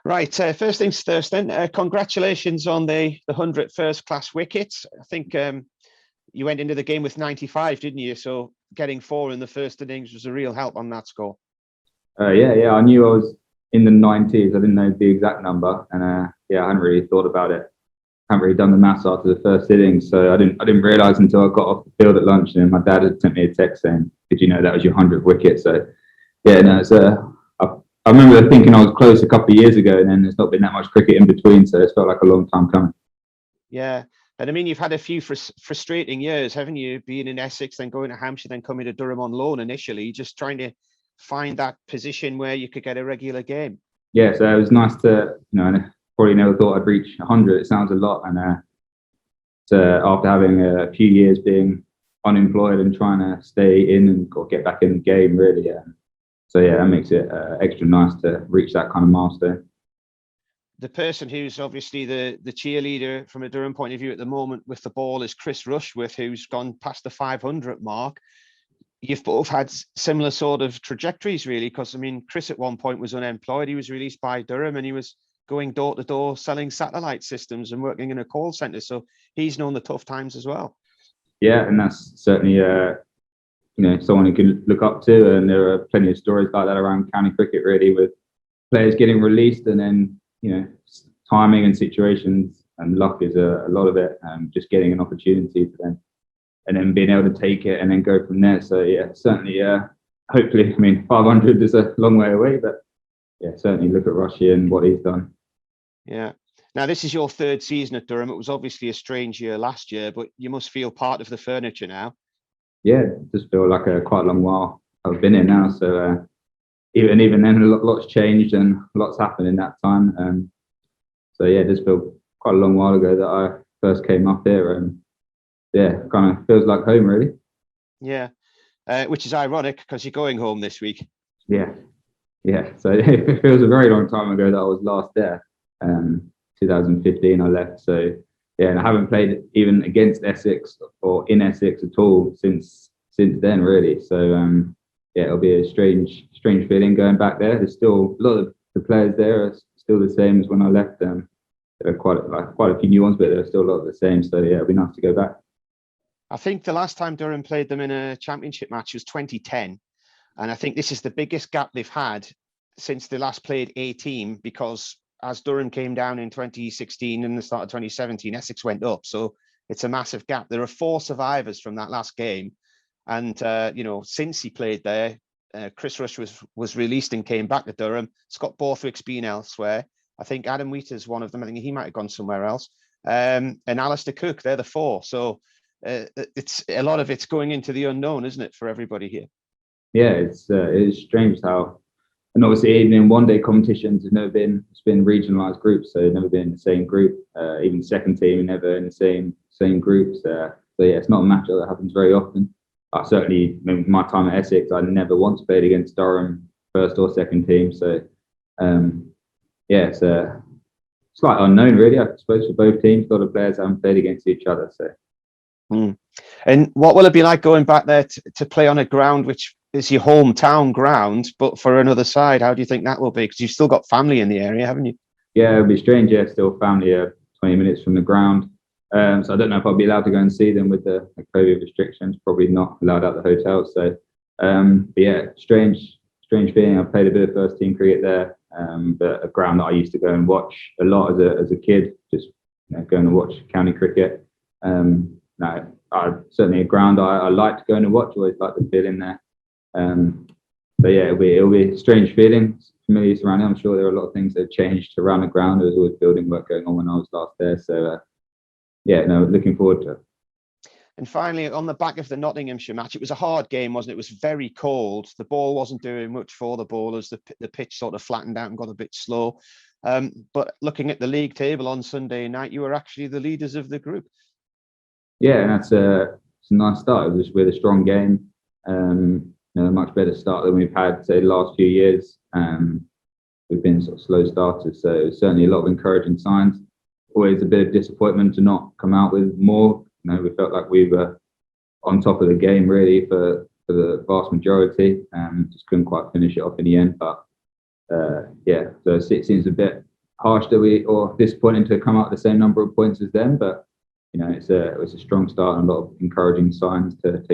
Right, first things first then. Congratulations on the 100th first class wickets. I think you went into the game with 95, didn't you? So getting four in the first innings was a real help on that score. Yeah. I knew I was in the 90s. I didn't know the exact number, and yeah, I hadn't really thought about it. I hadn't really done the maths after the first innings, so I didn't realise until I got off the field at lunch, and my dad had sent me a text saying, "Did you know that was your 100th wicket?" So yeah, no, I, I remember thinking I was close a couple of years ago, and then there's not been that much cricket in between, so it's felt like a long time coming. Yeah. And I mean, you've had a few frustrating years, haven't you? Being in Essex, then going to Hampshire, then coming to Durham on loan initially, just trying to find that position where you could get a regular game. Yeah, so it was nice to, I probably never thought I'd reach 100. It sounds a lot, and after having a few years being unemployed and trying to stay in and get back in the game, really. So yeah, that makes it extra nice to reach that kind of milestone. The person who's obviously the cheerleader from a Durham point of view at the moment with the ball is Chris Rushworth, who's gone past the 500 mark. You've both had similar sort of trajectories, really, because I mean, Chris at one point was unemployed. He was released by Durham and he was going door to door selling satellite systems and working in a call centre. So he's known the tough times as well. Yeah, and that's certainly someone you can look up to, and there are plenty of stories like that around county cricket, really, with players getting released and then timing and situations and luck is a lot of it. Just getting an opportunity for them and then being able to take it and then go from there. So yeah, certainly, hopefully, I mean, 500 is a long way away, but yeah, certainly look at Rushy and what he's done. Yeah. Now, this is your third season at Durham. It was obviously a strange year last year, but you must feel part of the furniture now. Yeah, just feel like a quite a long while I've been here now. So even then, lots changed and lots happened in that time. So yeah, just feel quite a long while ago that I first came up here, and yeah, kind of feels like home, really. Yeah, which is ironic because you're going home this week. Yeah, yeah. So it feels a very long time ago that I was last there. 2015, I left. So yeah, and I haven't played even against Essex or in Essex at all since then, really. So yeah, it'll be a strange feeling going back there. There's still a lot of the players there are still the same as when I left them. There are quite a few new ones, but they're still a lot of the same. So yeah, it'll be nice to go back. I think the last time Durham played them in a championship match was 2010. And I think this is the biggest gap they've had since they last played a team, because as Durham came down in 2016 and the start of 2017, Essex went up. So it's a massive gap. There are four survivors from that last game. And, since he played there, Chris Rush was released and came back to Durham. Scott Borthwick's been elsewhere. I think Adam Wheater's one of them. I think he might have gone somewhere else. And Alistair Cook, they're the four. So it's a lot of it's going into the unknown, isn't it, for everybody here? Yeah, it's strange how, and obviously even in one day competitions, it's been regionalised groups, so never been in the same group. Even second team, never in the same groups. So yeah, it's not a match that happens very often. I certainly, my time at Essex, I never once played against Durham first or second team. So yeah, it's a slight unknown, really, I suppose, for both teams. A lot of players haven't played against each other. So. And what will it be like going back there to play on a ground which is your hometown ground, but for another side? How do you think that will be? Because you've still got family in the area, haven't you? Yeah, it'll be strange. Yeah, still family 20 minutes from the ground. So I don't know if I'll be allowed to go and see them with the COVID restrictions. Probably not allowed out the hotel. So, but yeah, strange feeling. I played a bit of first team cricket there, but a ground that I used to go and watch a lot as a kid. Just going to watch county cricket. No, certainly a ground I liked going to watch. Always liked the feeling there. So yeah, it'll be a strange feeling. Familiar surrounding. I'm sure there are a lot of things that have changed around the ground. There was always building work going on when I was last there. So yeah, no, looking forward to it. And finally, on the back of the Nottinghamshire match, it was a hard game, wasn't it? It was very cold. The ball wasn't doing much for the bowlers. The pitch sort of flattened out and got a bit slow. But looking at the league table on Sunday night, you were actually the leaders of the group. Yeah, and it's a nice start. It was with a strong game. A much better start than we've had, say, the last few years. We've been sort of slow starters, so certainly a lot of encouraging signs. Always a bit of disappointment to not come out with more. We felt like we were on top of the game really for the vast majority. Just couldn't quite finish it off in the end. But Yeah, so it seems a bit harsh or disappointing to come out with the same number of points as them, but it's a strong start and a lot of encouraging signs to take